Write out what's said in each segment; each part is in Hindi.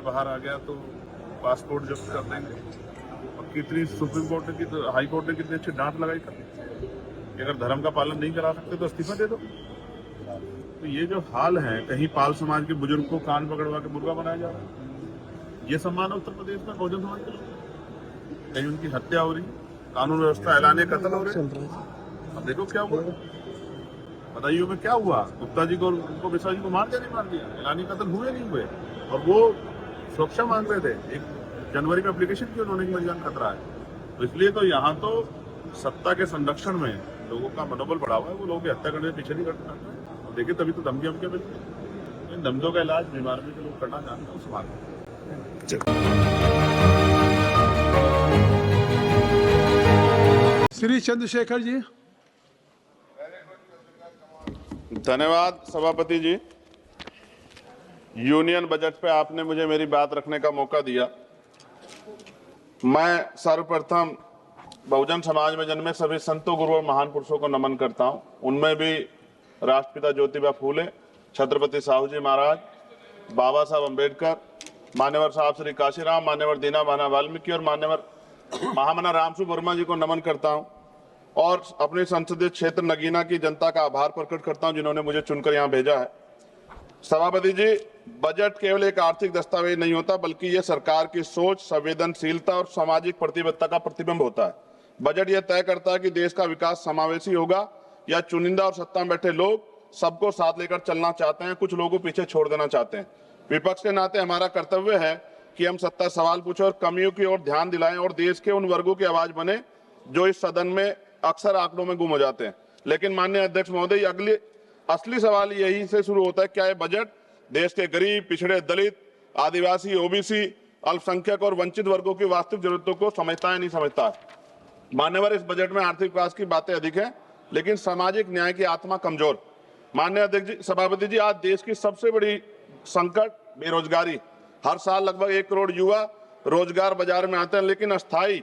बाहर आ गया तो पासपोर्ट जब्त कर देंगे। और कितनी सुप्रीम कोर्ट ने हाई कोर्ट ने कितनी अच्छी डांट लगाई कर कि अगर धर्म का पालन नहीं करा सकते तो इस्तीफा दे दो। तो ये जो हाल है, कहीं पाल समाज के बुजुर्ग को कान पकड़वा के मुर्गा बनाया जा रहा है, ये सम्मान उत्तर प्रदेश में बहुजन समाज के लोग, कहीं उनकी हत्या हो रही है, कानून व्यवस्था ऐलाने कत्ल हो रहे हैं। अब देखो क्या हुआ, बदायूं में क्या हुआ, गुप्ता जी को उनको मिश्रा जी को मार दिया, नहीं मार दिया, ऐलानी कत्ल हुए नहीं हुए, और वो सुरक्षा मांग रहे थे। 1 जनवरी में एप्लीकेशन की उन्होंने कि मेरी जान खतरा है। तो इसलिए तो यहाँ तो सत्ता के संरक्षण में लोगों का मनोबल बढ़ा हुआ है, वो लोगों की हत्या करने से पीछे नहीं करते। और देखिए तभी तो धमकियां मिलती है। इन धमकियों का इलाज बीमार में जो लोग करना चाहते हैं उस बात में। श्री चंद्रशेखर जी। धन्यवाद सभापति जी। यूनियन बजट पे आपने मुझे मेरी बात रखने का मौका दिया। मैं सर्वप्रथम बहुजन समाज में जन्मे सभी संतों, गुरुओं और महान पुरुषों को नमन करता हूं। उनमें भी राष्ट्रपिता ज्योतिबा फूले, छत्रपति साहू जी महाराज, बाबा साहब अम्बेडकर, मान्यवर साहब श्री काशीराम, मान्यवर दीना भाना वाल्मीकि और मान्यवर महामना रामसु वर्मा जी को नमन करता हूं। और अपने संसदीय क्षेत्र नगीना की जनता का आभार प्रकट करता हूं जिन्होंने मुझे चुनकर यहां भेजा है। सभापति जी, बजट केवल एक आर्थिक दस्तावेज नहीं होता, बल्कि ये सरकार की सोच, संवेदनशीलता और सामाजिक प्रतिबद्धता का प्रतिबिंब होता है। बजट यह तय करता है कि देश का विकास समावेशी होगा या चुनिंदा और सत्ता में बैठे लोग सबको साथ लेकर चलना चाहते हैं, कुछ लोगों को पीछे छोड़ देना चाहते हैं। विपक्ष के नाते हमारा कर्तव्य है कि हम सत्ता सवाल पूछे और कमियों की ओर ध्यान दिलाएं और देश के उन वर्गों की आवाज बने जो इस सदन में अक्सर आंकड़ों में गुम हो जाते हैं। लेकिन माननीय अध्यक्ष महोदय, असली सवाल यही से शुरू होता है, क्या ये बजट देश के गरीब, पिछड़े, दलित, आदिवासी, ओबीसी, अल्पसंख्यक और वंचित वर्गों की वास्तविक जरूरतों को समझता है, नहीं समझता है। मान्यवर, इस बजट में आर्थिक विकास की बातें अधिक हैं, लेकिन सामाजिक न्याय की आत्मा कमजोर। माननीय अध्यक्ष जी, सभापति जी, आज देश की सबसे बड़ी संकट बेरोजगारी। हर साल लगभग 1 करोड़ युवा रोजगार बाजार में आते हैं, लेकिन अस्थायी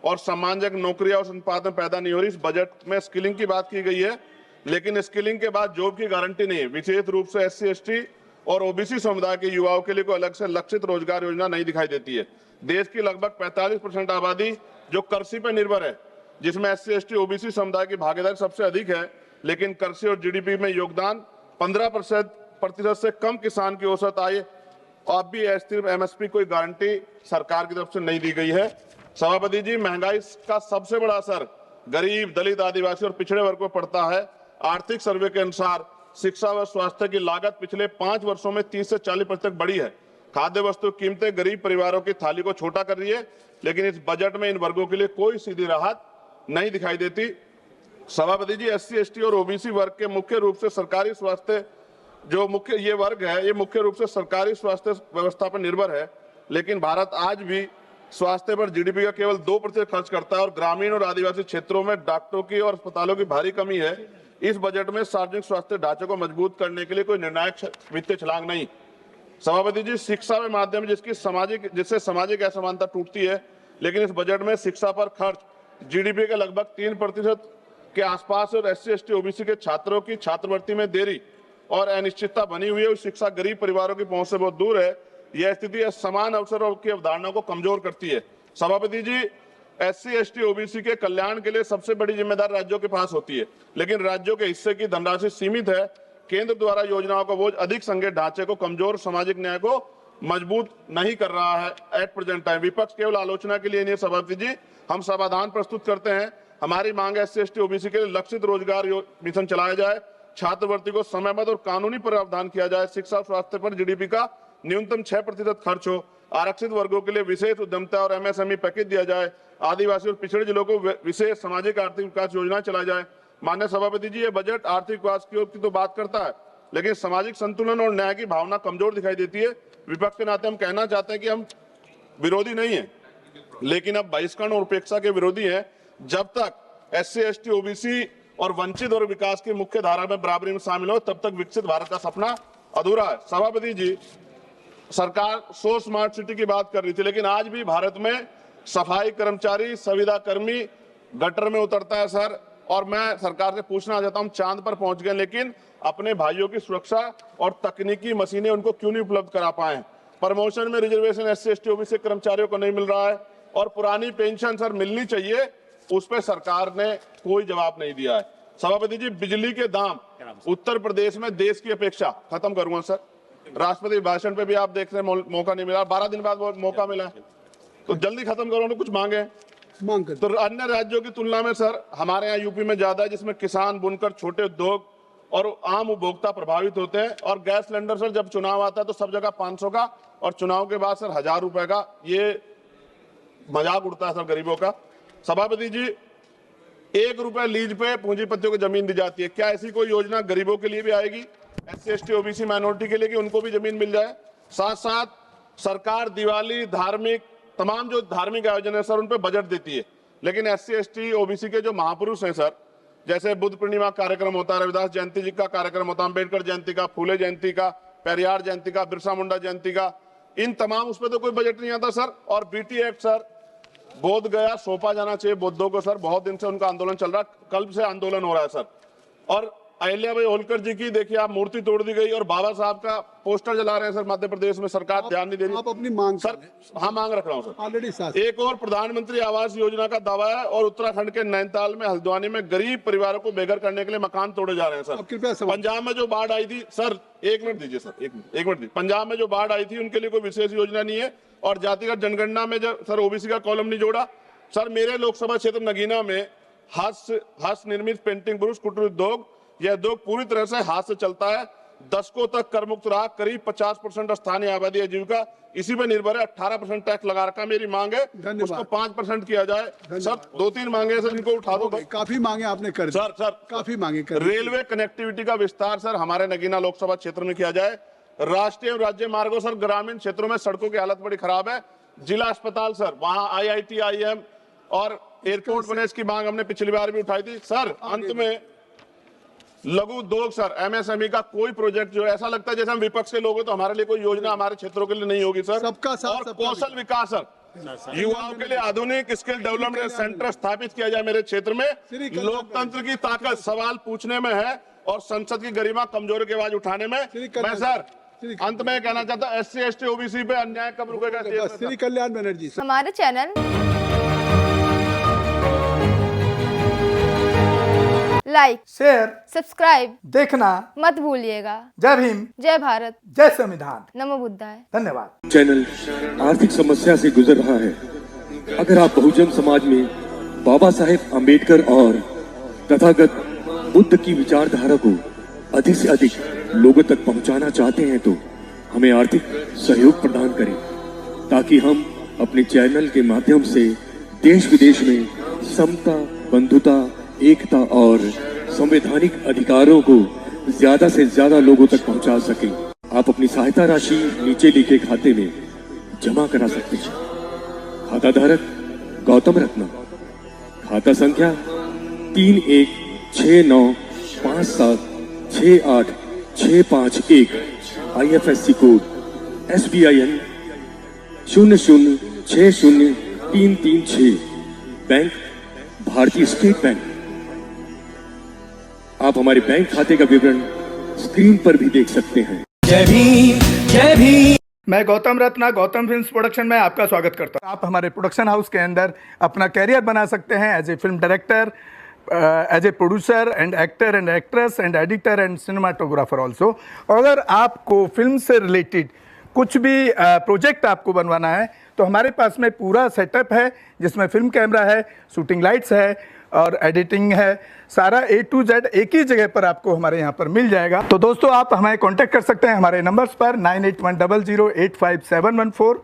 और सम्मानजनक नौकरियां और संपादन पैदा नहीं हो रही। इस बजट में स्किलिंग की बात की गई है, लेकिन स्किलिंग के बाद जॉब की गारंटी नहीं है। विशेष रूप से SC, ST और OBC समुदाय के युवाओं के लिए कोई अलग से लक्षित रोजगार योजना नहीं दिखाई देती है। देश की लगभग 45% आबादी जो कृषि पर निर्भर है, जिसमें SC, ST, OBC समुदाय की भागीदारी सबसे अधिक है, लेकिन कृषि और GDP में योगदान 15% से कम किसान की औसत आय और अब भी अस्थिर MSP कोई गारंटी सरकार की तरफ से नहीं दी गई है। सभापति जी, महंगाई का सबसे बड़ा असर गरीब, दलित, आदिवासी और पिछड़े वर्ग को पड़ता है। आर्थिक सर्वे के अनुसार शिक्षा व स्वास्थ्य की लागत पिछले 5 वर्षों में 30 से 40% बढ़ी है। खाद्य वस्तु कीमतें गरीब परिवारों की थाली को छोटा कर रही है, लेकिन इस बजट में इन वर्गों के लिए कोई सीधी राहत नहीं दिखाई देती। सभापति जी, SC, ST और OBC वर्ग के मुख्य रूप से सरकारी स्वास्थ्य ये वर्ग है, ये मुख्य रूप से सरकारी स्वास्थ्य व्यवस्था पर निर्भर है, लेकिन भारत आज भी स्वास्थ्य पर GDP का केवल 2% खर्च करता है और ग्रामीण और आदिवासी क्षेत्रों में डॉक्टरों की और अस्पतालों की भारी कमी है। इस बजट में सार्वजनिक स्वास्थ्य ढांचे को मजबूत करने के लिए कोई निर्णायक वित्तीय छलांग नहीं। सभापति जी, शिक्षा के माध्यम जिससे सामाजिक असमानता टूटती है, लेकिन इस बजट में शिक्षा पर खर्च GDP के लगभग 3% के आसपास और SC, ST, OBC के छात्रों की छात्रवृत्ति में देरी और अनिश्चितता बनी हुई है। शिक्षा गरीब परिवारों की पहुंच से बहुत दूर है। यह स्थिति समान अवसरों की अवधारणा को कमजोर करती है। सभापति जी, SC, ST, OBC के कल्याण के लिए सबसे बड़ी जिम्मेदारी राज्यों के पास होती है, लेकिन राज्यों के हिस्से की धनराशि सीमित है। केंद्र द्वारा योजनाओं का बोझ अधिक संघीय ढांचे को कमजोर, सामाजिक न्याय को मजबूत नहीं कर रहा है एट प्रेजेंट टाइम। विपक्ष केवल आलोचना के लिए नहीं। सभापति जी, हम समाधान प्रस्तुत करते हैं। हमारी मांग है SC, ST, OBC के लिए लक्षित रोजगार मिशन चलाया जाए, छात्रवृत्ति को समयबद्ध और कानूनी प्रावधान किया जाए, शिक्षा और स्वास्थ्य पर GDP का न्यूनतम 6% खर्च हो, आरक्षित वर्गों के लिए विशेष उद्यमता और MSME पैकेज दिया जाए, आदिवासी और पिछड़े जिलों को विशेष सामाजिक आर्थिक विकास योजना चलाई जाए। माननीय सभापति जी, ये बजट आर्थिक विकास की तो बात करता है, लेकिन सामाजिक संतुलन और न्याय की भावना कमजोर दिखाई देती है। विपक्ष के नाते हम कहना चाहते हैं कि हम विरोधी नहीं है, लेकिन अब बहिष्करण और उपेक्षा के विरोधी हैं। जब तक SC, ST, OBC और वंचित और विकास की मुख्य धारा में बराबरी में शामिल हो, तब तक विकसित भारत का सपना अधूरा है। सभापति जी, सरकार 100 स्मार्ट सिटी की बात कर रही थी, लेकिन आज भी भारत में सफाई कर्मचारी, संविदा कर्मी गटर में उतरता है सर। और मैं सरकार से पूछना चाहता हूं, चांद पर पहुंच गए, लेकिन अपने भाइयों की सुरक्षा और तकनीकी मशीनें उनको क्यों नहीं उपलब्ध करा पाए? प्रमोशन में रिजर्वेशन SC ST OBC कर्मचारियों को नहीं मिल रहा है, और पुरानी पेंशन सर मिलनी चाहिए, उस पर सरकार ने कोई जवाब नहीं दिया है। सभापति जी, बिजली के दाम उत्तर प्रदेश में देश की अपेक्षा, खत्म करूंगा सर, राष्ट्रपति भाषण पे भी आप देख रहे हैं मौका नहीं मिला, 12 दिन बाद मौका मिला, तो जल्दी खत्म करो, कुछ मांगे तो अन्य राज्यों की तुलना में सर हमारे यहाँ यूपी में ज्यादा है, जिसमें किसान, बुनकर, छोटे उद्योग और आम उपभोक्ता प्रभावित होते हैं। और गैस सिलेंडर सर जब चुनाव आता है तो सब जगह 500 का, और चुनाव के बाद सर 1000 रुपए का, ये मजाक उड़ता है सर गरीबों का। सभापति जी, 1 रुपए लीज पे पूंजीपतियों को जमीन दी जाती है, क्या ऐसी कोई योजना गरीबों के लिए भी आएगी, SC ST OBC माइनॉरिटी के लिए, कि उनको भी जमीन मिल जाए? साथ साथ सरकार दिवाली, धार्मिक, तमाम जो धार्मिक आयोजन है सर उन पे बजट देती है, लेकिन SC ST OBC के जो महापुरुष हैं सर, जैसे बुद्ध पूर्णिमा कार्यक्रम होता है, रविदास जयंती जी का कार्यक्रम होता है, अम्बेडकर जयंती का, फूले जयंती का, पेरियार जयंती का, बिरसा मुंडा जयंती का, इन तमाम उस पर तो कोई बजट नहीं आता सर। और BT एक्ट सर, बोध गया सौंपा जाना चाहिए बौद्धों को सर, बहुत दिन से उनका आंदोलन चल रहा है, कल से आंदोलन हो रहा है सर। और अहिल्याबाई होलकर जी की देखिए आप मूर्ति तोड़ दी गई, और बाबा साहब का पोस्टर जला रहे हैं सर मध्य प्रदेश में, सरकार ध्यान नहीं दे रही। आप अपनी मांग सर, हाँ मांग रख रहा हूँ सर ऑलरेडी। एक और प्रधानमंत्री आवास योजना का दावा है, और उत्तराखंड के नैनीताल में, हल्द्वानी में गरीब परिवारों को बेघर करने के लिए मकान तोड़े जा रहे हैं सर। कृपया पंजाब में जो बाढ़ आई थी सर, 1 मिनट दीजिए सर, 1 मिनट दीजिए। पंजाब में जो बाढ़ आई थी उनके लिए कोई विशेष योजना नहीं है, और जातिगत जनगणना में जो सर OBC का कॉलम नहीं जोड़ा सर। मेरे लोकसभा क्षेत्र नगीना में हस्त निर्मित पेंटिंग पुरुष कुटीर उद्योग, यह उद्योग पूरी तरह से हाथ से चलता है, दशकों तक कर मुक्त रहा, करीब 50% स्थानीय आबादी आजीविका इसी पे निर्भर है, 18% टैक्स लगा रखा। मेरी मांग है उसको 5% किया जाए सर। 2-3 मांगे सर, इनको उठा दो। काफी मांगे आपने कर सर काफी मांगे कर। रेलवे कनेक्टिविटी का विस्तार सर हमारे नगीना लोकसभा क्षेत्र में किया जाए। राष्ट्रीय और राज्य मार्गों सर, ग्रामीण क्षेत्रों में सड़कों की हालत बड़ी खराब है। जिला अस्पताल सर, वहां IIT IIM और एयरपोर्ट बने, इसकी मांग हमने पिछली बार भी उठाई थी सर। अंत में लघु उद्योग सर, MSME का कोई प्रोजेक्ट जो ऐसा लगता है जैसे हम विपक्ष के लोग हैं तो हमारे लिए कोई योजना हमारे क्षेत्रों के लिए नहीं होगी सर। सबका साथ, और कौशल विकास सर, युवाओं के लिए आधुनिक स्किल डेवलपमेंट सेंटर स्थापित किया जाए मेरे क्षेत्र में। लोकतंत्र की ताकत सवाल पूछने में है, और संसद की गरिमा कमजोरी की आवाज उठाने में। मैं सर अंत में कहना चाहता हूँ, SC ST OBC पे अन्याय कब रुकेगा? श्री कल्याण बनर्जी, हमारे चैनल लाइक, शेयर, सब्सक्राइब देखना मत भूलिएगा। जय भीम, जय भारत, जय संविधान, नमो बुद्धाय। धन्यवाद। चैनल आर्थिक समस्या से गुजर रहा है। अगर आप बहुजन समाज में बाबा साहेब अम्बेडकर और तथागत बुद्ध की विचारधारा को अधिक से अधिक लोगों तक पहुंचाना चाहते हैं तो हमें आर्थिक सहयोग प्रदान करें, ताकि हम अपने चैनल के माध्यम से देश विदेश में समता, बंधुता, एकता और संवैधानिक अधिकारों को ज्यादा से ज्यादा लोगों तक पहुंचा सकें। आप अपनी सहायता राशि नीचे लिखे खाते में जमा करा सकते हैं। खाता धारक गौतम रत्ना, खाता संख्या 3169576865 IFSC कोड SBIN 0060336, बैंक भारतीय स्टेट बैंक। आप हमारे बैंक खाते का विवरण स्क्रीन पर भी देख सकते हैं। जय भीम, जय भीम। मैं गौतम रत्ना, गौतम फिल्म्स प्रोडक्शन में आपका स्वागत करता हूं। आप हमारे प्रोडक्शन हाउस के अंदर अपना कैरियर बना सकते हैं as a film director, as a producer and actor and actress and editor and cinematographer also. अगर आपको फिल्म से रिलेटेड कुछ भी प्रोजेक्ट आपको बनवाना है तो हमारे पास में पूरा सेटअप है, जिसमें फिल्म कैमरा है, शूटिंग लाइट्स है और एडिटिंग है। सारा A to Z एक ही जगह पर आपको हमारे यहाँ पर मिल जाएगा। तो दोस्तों, आप हमें कांटेक्ट कर सकते हैं हमारे नंबर्स पर 9810085714।